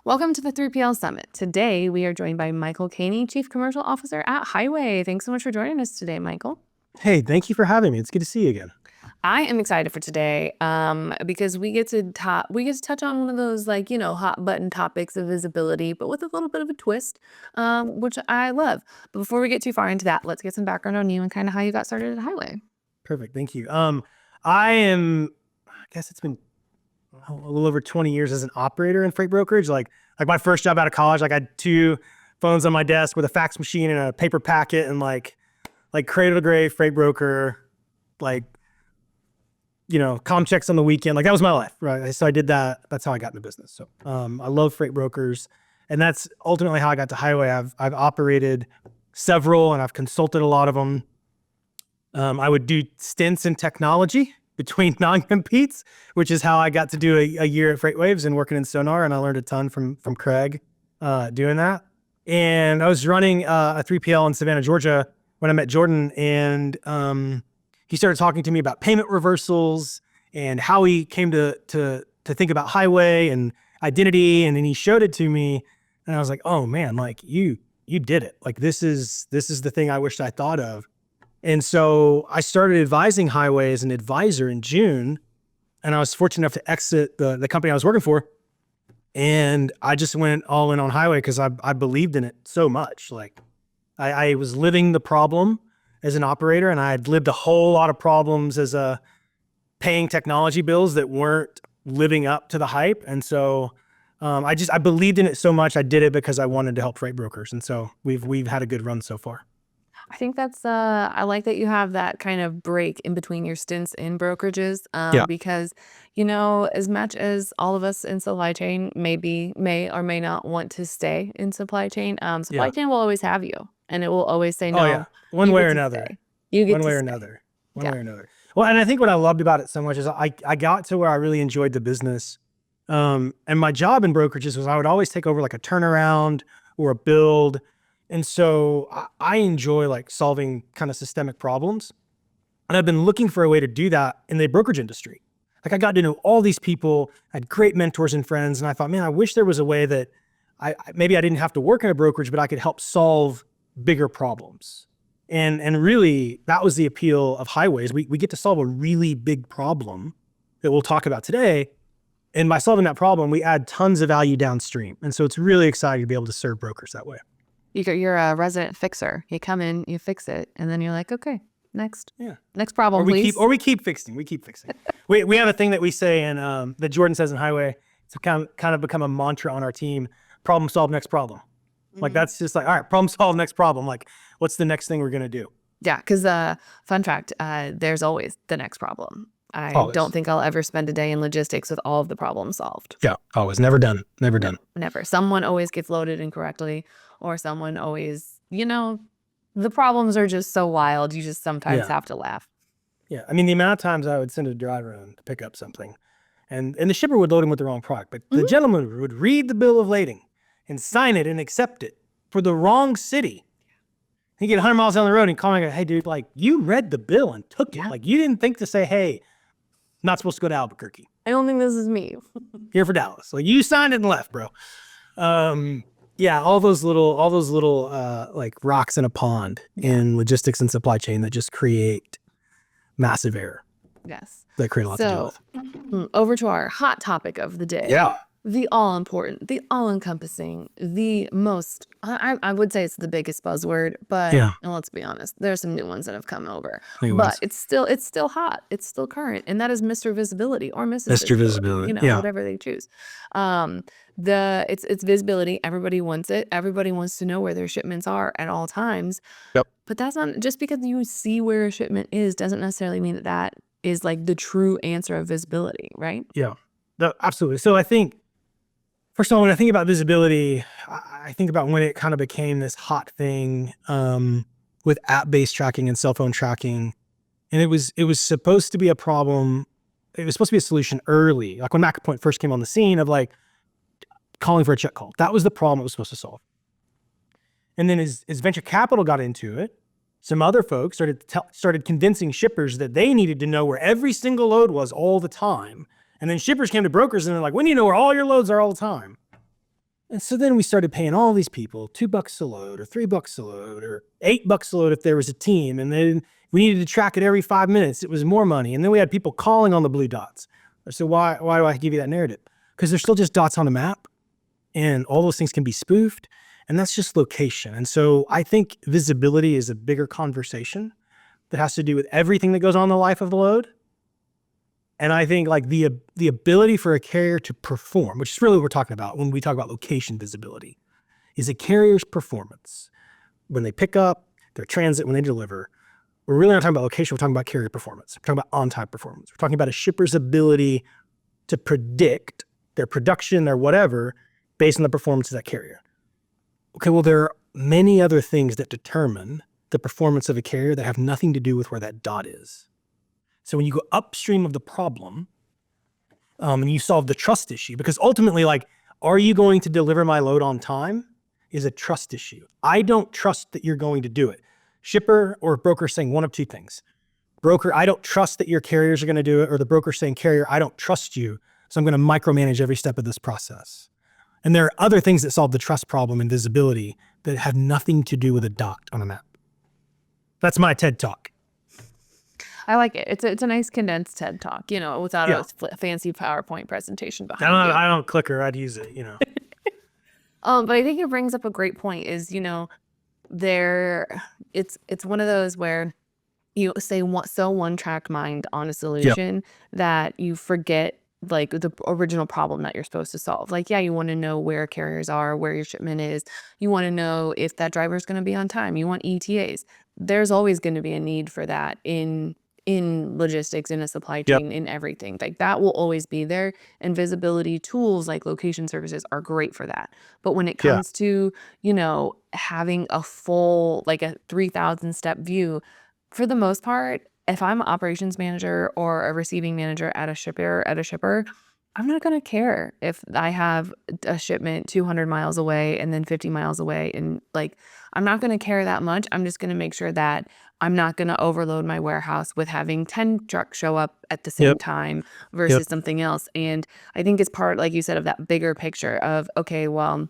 Welcome to the 3PL Summit. Today, we are joined by Michael Caney, Chief Commercial Officer at Highway. Thanks so much for joining us today, Michael. Hey, thank you for having me. It's good to see you again. I am excited for today because we get to touch on one of those hot button topics of visibility, but with a little bit of a twist, which I love. But before we get too far into that, let's get some background on you and kind of how you got started at Highway. Perfect. Thank you. I guess it's been a little over 20 years as an operator in freight brokerage. Like my first job out of college, I had two phones on my desk with a fax machine and a paper packet and like cradle to grave freight broker, comm checks on the weekend. Like that was my life, right? So I did that. That's how I got into business. So I love freight brokers, and that's ultimately how I got to Highway. I've operated several, and I've consulted a lot of them. I would do stints in technology between non-competes, which is how I got to do a year at FreightWaves and working in Sonar, and I learned a ton from Craig doing that. And I was running a 3PL in Savannah, Georgia when I met Jordan, and he started talking to me about payment reversals and how he came to think about Highway and identity, and then he showed it to me, and I was like, oh man, like you did it. Like this is the thing I wished I thought of. And so I started advising Highway as an advisor in June, and I was fortunate enough to exit the company I was working for. And I just went all in on Highway because I believed in it so much. Like I was living the problem as an operator, and I had lived a whole lot of problems as paying technology bills that weren't living up to the hype. And so I believed in it so much. I did it because I wanted to help freight brokers. And so we've had a good run so far. I think that's, I like that you have that kind of break in between your stints in brokerages, because, as much as all of us in supply chain may or may not want to stay in supply chain, supply chain will always have you, and it will always say no. Oh yeah, one way or another. One way or another. Well, and I think what I loved about it so much is I got to where I really enjoyed the business. And my job in brokerages was I would always take over like a turnaround or a build. And so I enjoy like solving kind of systemic problems. And I've been looking for a way to do that in the brokerage industry. Like I got to know all these people, I had great mentors and friends. And I thought, man, I wish there was a way that maybe I didn't have to work in a brokerage, but I could help solve bigger problems. And really that was the appeal of Highways. We get to solve a really big problem that we'll talk about today. And by solving that problem, we add tons of value downstream. And so it's really exciting to be able to serve brokers that way. You're a resident fixer. You come in, you fix it, and then you're like, okay, next problem, please. We keep fixing. We have a thing that we say, and that Jordan says in Highway. It's kind of become a mantra on our team: problem solve, next problem. Mm-hmm. Like that's just like, all right, problem solve, next problem. Like, what's the next thing we're gonna do? Yeah, because fun fact, there's always the next problem. I don't think I'll ever spend a day in logistics with all of the problems solved. Yeah, always. Never done. Never. Someone always gets loaded incorrectly, or someone always, the problems are just so wild. You just sometimes have to laugh. Yeah. I mean, the amount of times I would send a driver in to pick up something and the shipper would load him with the wrong product, but the gentleman would read the bill of lading and sign it and accept it for the wrong city. He'd get 100 miles down the road and call me and go, hey, dude, like you read the bill and took it. Like you didn't think to say, hey, not supposed to go to Albuquerque. I don't think this is me. Here for Dallas. Like you signed it and left, bro. Yeah, all those little like rocks in a pond in logistics and supply chain that just create massive error. Yes. That create a lot to deal with. Over to our hot topic of the day. Yeah. The all-important, the all-encompassing, the most, I would say it's the biggest buzzword, but and let's be honest, there's some new ones that have come over. But it's still hot. It's still current. And that is Mr. Visibility or Mrs. Visibility. Whatever they choose. It's visibility. Everybody wants it. Everybody wants to know where their shipments are at all times. Yep. But that's not, just because you see where a shipment is doesn't necessarily mean that is like the true answer of visibility, right? Yeah, absolutely. So I think, first of all, when I think about visibility, I think about when it kind of became this hot thing with app-based tracking and cell phone tracking. And it was supposed to be a problem. It was supposed to be a solution early, like when MacroPoint first came on the scene of like calling for a check call. That was the problem it was supposed to solve. And then as venture capital got into it, some other folks started convincing shippers that they needed to know where every single load was all the time. And then shippers came to brokers and they're like, when do you know where all your loads are all the time? And so then we started paying all these people $2 a load or $3 a load or $8 a load if there was a team. And then we needed to track it every 5 minutes. It was more money. And then we had people calling on the blue dots. So why do I give you that narrative? Because they're still just dots on a map, and all those things can be spoofed. And that's just location. And so I think visibility is a bigger conversation that has to do with everything that goes on in the life of the load. And I think like the ability for a carrier to perform, which is really what we're talking about when we talk about location visibility, is a carrier's performance. When they pick up, their transit, when they deliver, we're really not talking about location, we're talking about carrier performance. We're talking about on-time performance. We're talking about a shipper's ability to predict their production, their whatever, based on the performance of that carrier. Okay, well, there are many other things that determine the performance of a carrier that have nothing to do with where that dot is. So when you go upstream of the problem, and you solve the trust issue, because ultimately, like, are you going to deliver my load on time is a trust issue. I don't trust that you're going to do it. Shipper or broker saying one of two things. Broker, I don't trust that your carriers are going to do it, or the broker saying, carrier, I don't trust you, so I'm going to micromanage every step of this process. And there are other things that solve the trust problem and visibility that have nothing to do with a dot on a map. That's my TED Talk. I like it. It's a nice condensed TED Talk, without Yeah. a fancy PowerPoint presentation behind you. I don't clicker, I'd use it, But I think it brings up a great point is, it's one of those where you say so one-track mind on a solution that you forget like the original problem that you're supposed to solve. Like, yeah, you want to know where carriers are, where your shipment is. You want to know if that driver is going to be on time. You want ETAs. There's always going to be a need for that in logistics, in a supply chain, in everything. Like that will always be there. And visibility tools like location services are great for that. But when it comes to, having a full, like a 3,000 step view, for the most part, if I'm an operations manager or a receiving manager at a shipper, I'm not going to care if I have a shipment 200 miles away and then 50 miles away. And like, I'm not going to care that much. I'm just going to make sure that I'm not going to overload my warehouse with having 10 trucks show up at the same time versus something else. And I think it's part, like you said, of that bigger picture of, okay, well,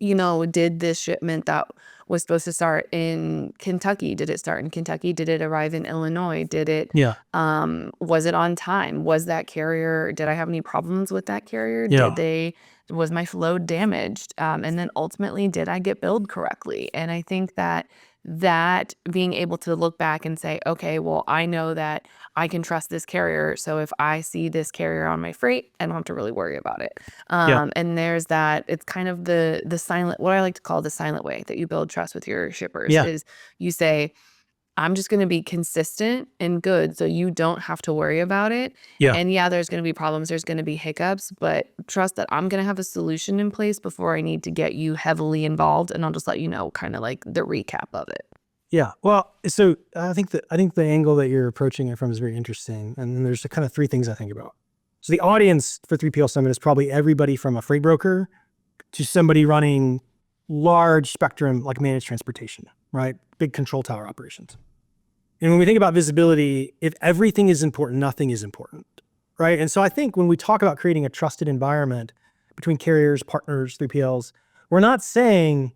did this shipment that was supposed to start in Kentucky, did it start in Kentucky? Did it arrive in Illinois? Did it, was it on time? Was that carrier, did I have any problems with that carrier? Was my load damaged? And then ultimately, did I get billed correctly? And I think that being able to look back and say, okay, well, I know that I can trust this carrier. So if I see this carrier on my freight, I don't have to really worry about it. And there's that, it's kind of the silent, what I like to call the silent way that you build trust with your shippers is you say, I'm just going to be consistent and good so you don't have to worry about it. And there's going to be problems, there's going to be hiccups, but trust that I'm going to have a solution in place before I need to get you heavily involved, and I'll just let you know kind of like the recap of it. Yeah. Well, so I think the angle that you're approaching it from is very interesting. And then there's kind of three things I think about. So the audience for 3PL Summit is probably everybody from a freight broker to somebody running large spectrum like managed transportation, right? Big control tower operations. And when we think about visibility, if everything is important, nothing is important, right? And so I think when we talk about creating a trusted environment between carriers, partners, 3PLs, we're not saying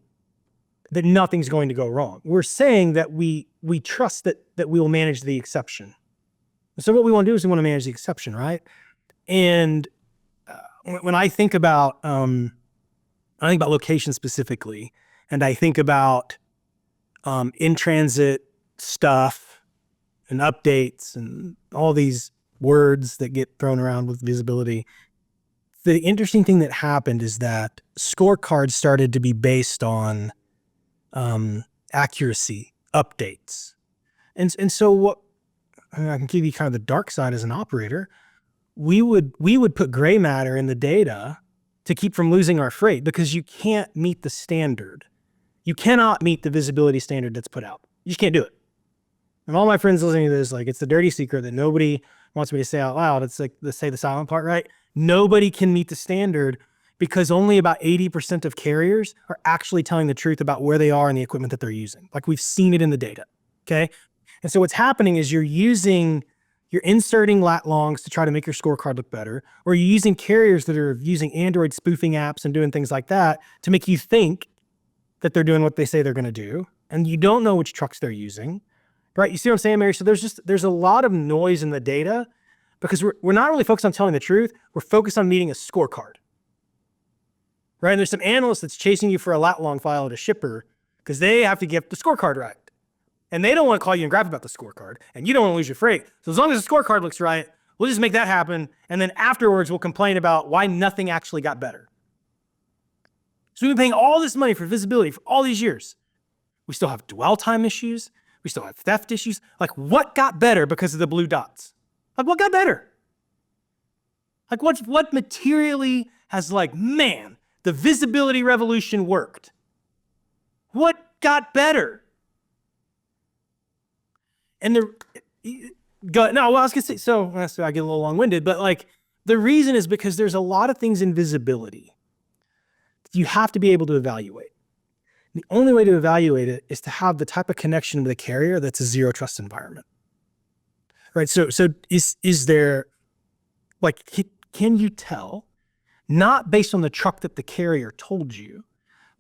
that nothing's going to go wrong. We're saying that we trust that we will manage the exception. So what we want to do is we want to manage the exception, right? And when I think about location specifically, and I think about in-transit stuff and updates and all these words that get thrown around with visibility, the interesting thing that happened is that scorecards started to be based on accuracy, updates. And so what, I can give you kind of the dark side as an operator, we would put gray matter in the data to keep from losing our freight because you can't meet the standard. You cannot meet the visibility standard that's put out. You just can't do it. And all my friends listening to this, like, it's the dirty secret that nobody wants me to say out loud. It's like, let's say the silent part, right? Nobody can meet the standard because only about 80% of carriers are actually telling the truth about where they are and the equipment that they're using. Like, we've seen it in the data, okay? And so what's happening is you're using you're inserting lat longs to try to make your scorecard look better, or you're using carriers that are using Android spoofing apps and doing things like that to make you think that they're doing what they say they're going to do, and you don't know which trucks they're using, right? You see what I'm saying, Mary? So there's a lot of noise in the data because we're not really focused on telling the truth. We're focused on meeting a scorecard, right? And there's some analyst that's chasing you for a lat long file at a shipper because they have to get the scorecard right. And they don't want to call you and grab about the scorecard, and you don't want to lose your freight. So as long as the scorecard looks right, we'll just make that happen. And then afterwards, we'll complain about why nothing actually got better. So we've been paying all this money for visibility for all these years. We still have dwell time issues. We still have theft issues. Like, what got better because of the blue dots? Like, what got better? Like, what materially has, like, man, the visibility revolution worked? What got better? And I was gonna say, so I get a little long-winded, but like the reason is because there's a lot of things in visibility that you have to be able to evaluate. The only way to evaluate it is to have the type of connection with a carrier that's a zero trust environment, right? So is there, like, can you tell, not based on the truck that the carrier told you,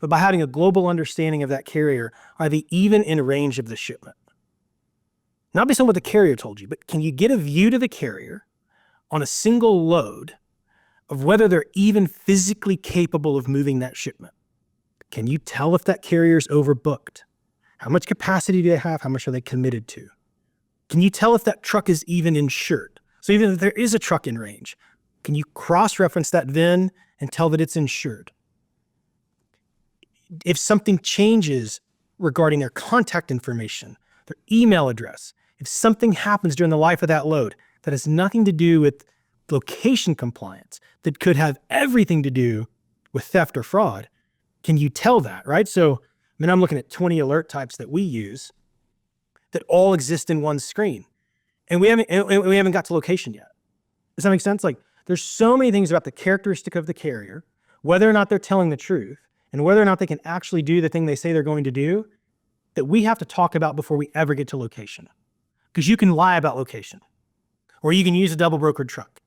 but by having a global understanding of that carrier, are they even in range of the shipment? Not based on what the carrier told you, but can you get a view to the carrier on a single load of whether they're even physically capable of moving that shipment? Can you tell if that carrier is overbooked? How much capacity do they have? How much are they committed to? Can you tell if that truck is even insured? So even if there is a truck in range, can you cross-reference that VIN and tell that it's insured? If something changes regarding their contact information, their email address, if something happens during the life of that load that has nothing to do with location compliance, that could have everything to do with theft or fraud, can you tell that, right? So, I mean, I'm looking at 20 alert types that we use that all exist in one screen, and we haven't got to location yet. Does that make sense? Like, there's so many things about the characteristic of the carrier, whether or not they're telling the truth, and whether or not they can actually do the thing they say they're going to do, that we have to talk about before we ever get to location. Because you can lie about location, or you can use a double brokered truck.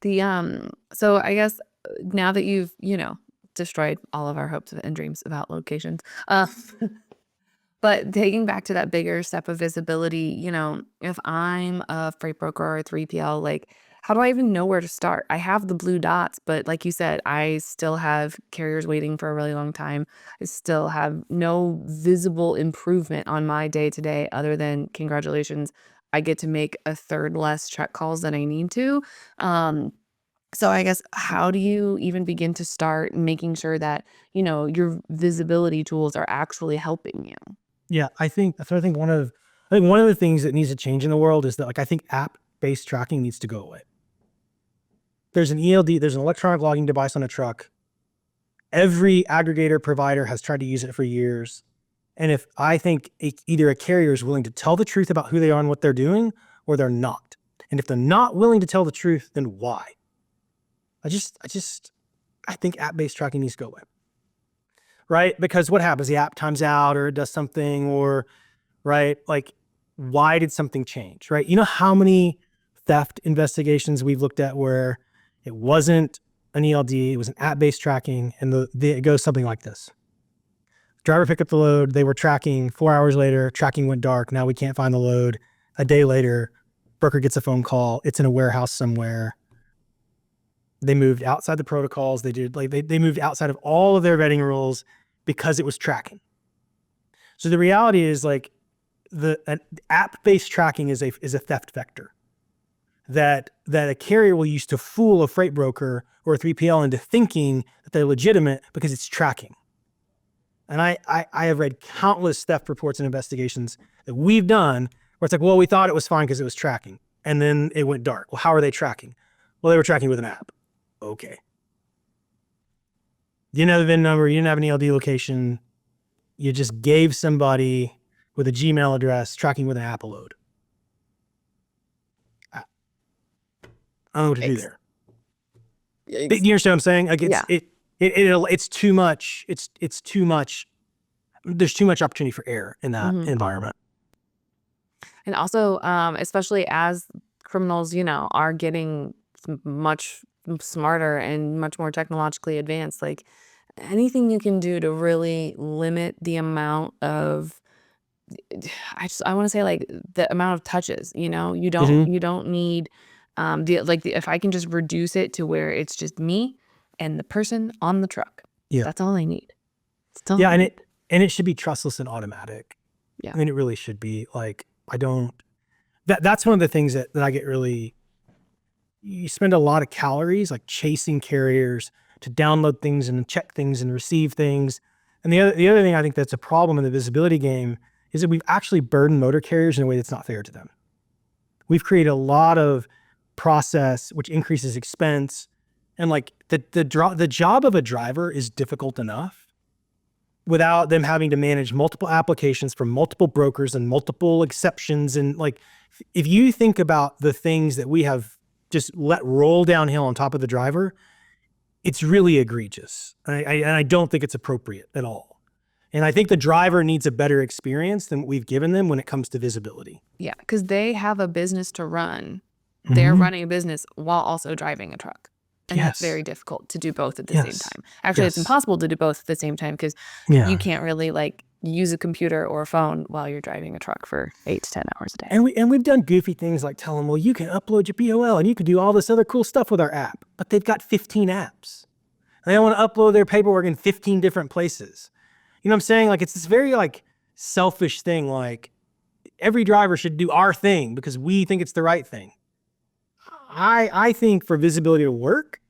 Yeah. So I guess now that you've, destroyed all of our hopes and dreams about locations, but taking back to that bigger step of visibility, if I'm a freight broker or a 3PL, like, how do I even know where to start? I have the blue dots, but like you said, I still have carriers waiting for a really long time. I still have no visible improvement on my day to day other than congratulations, I get to make a third less check calls than I need to. Um, so I guess how do you even begin to start making sure that, your visibility tools are actually helping you? Yeah, I think one of the things that needs to change in the world is that, like, I think app-based tracking needs to go away. There's an ELD, there's an electronic logging device on a truck. Every aggregator provider has tried to use it for years. And if I think either a carrier is willing to tell the truth about who they are and what they're doing, or they're not. And if they're not willing to tell the truth, then why? I think app-based tracking needs to go away. Right? Because what happens? The app times out or it does something, or, right? Like, why did something change, right? You know how many theft investigations we've looked at where it wasn't an ELD, it was an app-based tracking, and it goes something like this. Driver picked up the load, they were tracking, 4 hours later, tracking went dark, now we can't find the load. A day later, broker gets a phone call, it's in a warehouse somewhere. They moved outside the protocols, they moved outside of all of their vetting rules because it was tracking. So the reality is, like, an app-based tracking is a theft vector that a carrier will use to fool a freight broker or a 3PL into thinking that they're legitimate because it's tracking. And I have read countless theft reports and investigations that we've done where it's like, well, we thought it was fine because it was tracking, and then it went dark. Well, how are they tracking? Well, they were tracking with an app. Okay. You didn't have the VIN number, you didn't have an ELD location, you just gave somebody with a Gmail address tracking with an app load. I don't know what to do there. You understand what I'm saying? Like, it's too much. It's too much. There's too much opportunity for error in that environment. And also, especially as criminals, are getting much smarter and much more technologically advanced, like anything you can do to really limit the amount of I want to say like the amount of touches, Hmm. you don't need if I can just reduce it to where it's just me and the person on the truck. Yeah. That's all I need. That's all Yeah. I And need. it should be trustless and automatic. Yeah. I mean, it really should be. Like, that's one of the things that I get really, you spend a lot of calories like chasing carriers to download things and check things and receive things. And the other thing I think that's a problem in the visibility game is that we've actually burdened motor carriers in a way that's not fair to them. We've created a lot of process which increases expense, and like the job of a driver is difficult enough without them having to manage multiple applications from multiple brokers and multiple exceptions. And like, if you think about the things that we have just let roll downhill on top of the driver, it's really egregious. And I don't think it's appropriate at all. And I think the driver needs a better experience than what we've given them when it comes to visibility. Yeah, because they have a business to run. They're Mm-hmm. running a business while also driving a truck. And that's very Yes. difficult to do both at the same Yes. time. Actually, it's Yes. impossible to do both at the same time because you Yeah. can't really like use a computer or a phone while you're driving a truck for 8 to 10 hours a day. And we've done goofy things like tell them, well, you can upload your BOL and you can do all this other cool stuff with our app, but they've got 15 apps. And they don't want to upload their paperwork in 15 different places. You know what I'm saying? Like, it's this very like selfish thing. Like, every driver should do our thing because we think it's the right thing. I think for visibility to work,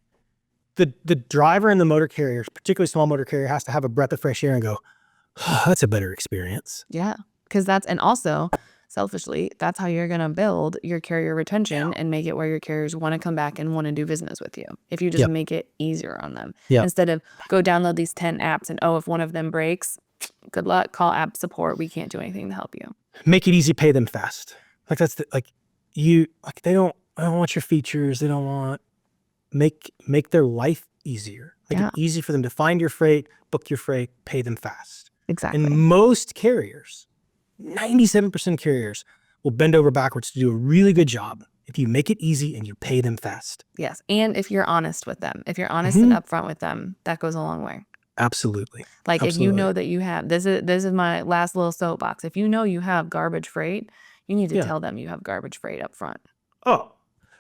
the driver and the motor carrier, particularly small motor carrier, has to have a breath of fresh air and go, oh, that's a better experience. Yeah, because and also selfishly, that's how you're going to build your carrier retention and make it where your carriers want to come back and want to do business with you. If you just Yep. make it easier on them Yep. instead of go download these 10 apps and, oh, if one of them breaks, good luck, call app support. We can't do anything to help you. Make it easy, pay them fast. Like, that's they don't want your features. They don't want, make their life easier. Make Yeah. it easy for them to find your freight, book your freight, pay them fast. Exactly. And most carriers, 97% of carriers, will bend over backwards to do a really good job if you make it easy and you pay them fast. Yes. And if you're honest with them, if you're honest and upfront with them, that goes a long way. Absolutely. Like, Absolutely. if you know that you have, this is my last little soapbox. If you know you have garbage freight, you need to tell them you have garbage freight up front. Oh,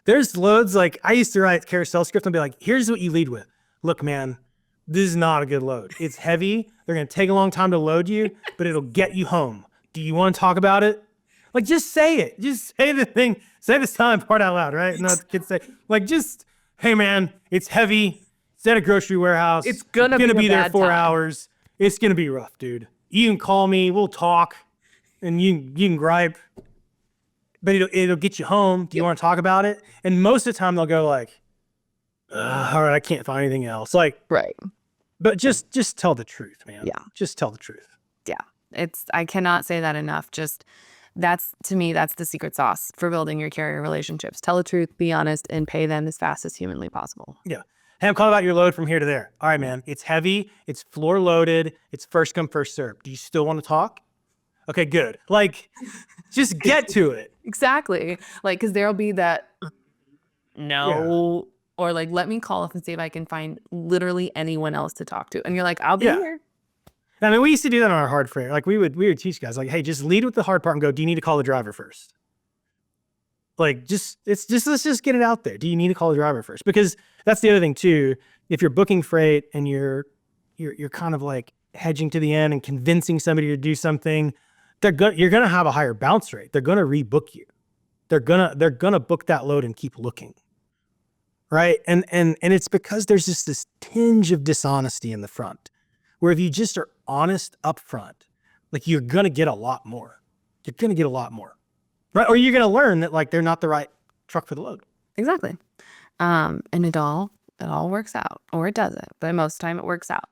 there's loads. Like, I used to write carousel script and be like, here's what you lead with. Look, man, this is not a good load. It's heavy. They're going to take a long time to load you, but it'll get you home. Do you want to talk about it? Like, just say it. Just say the thing. Say the selling part out loud, right? Not the kids say, like, just, hey, man, it's heavy. It's at a grocery warehouse. It's gonna be a there bad 4 time. hours. It's going to be rough, dude. You can call me. We'll talk. And you can gripe. But it'll get you home. Do you want to talk about it? And most of the time they'll go like, all right, I can't find anything else. Like, Right. but just tell the truth, man. Yeah. Just tell the truth. Yeah. I cannot say that enough. Just to me, that's the secret sauce for building your carrier relationships. Tell the truth, be honest, and pay them as fast as humanly possible. Yeah. Hey, I'm calling about your load from here to there. All right, man. It's heavy. It's floor loaded. It's first come, first serve. Do you still want to talk? Okay, good. Like, just get to it. Exactly. Like, because there'll be that no, or like, let me call up and see if I can find literally anyone else to talk to. And you're like, I'll be here. I mean, we used to do that on our hard freight. Like, we would teach guys like, hey, just lead with the hard part and go, do you need to call the driver first? Like, let's just get it out there. Do you need to call the driver first? Because that's the other thing too. If you're booking freight and you're kind of like hedging to the end and convincing somebody to do something, you're gonna have a higher bounce rate. They're gonna rebook you. They're gonna book that load and keep looking. Right? And it's because there's just this tinge of dishonesty in the front, where if you just are honest up front, like, you're gonna get a lot more. You're gonna get a lot more. Right? Or you're gonna learn that like they're not the right truck for the load. Exactly. And it all works out, or it doesn't, but most of the time it works out.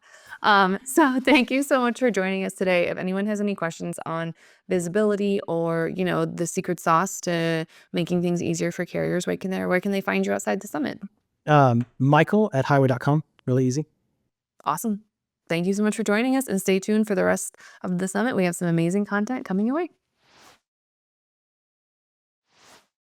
So thank you so much for joining us today. If anyone has any questions on visibility or, the secret sauce to making things easier for carriers, where can they find you outside the summit? Michael@highway.com. Really easy. Awesome. Thank you so much for joining us, and stay tuned for the rest of the summit. We have some amazing content coming your way.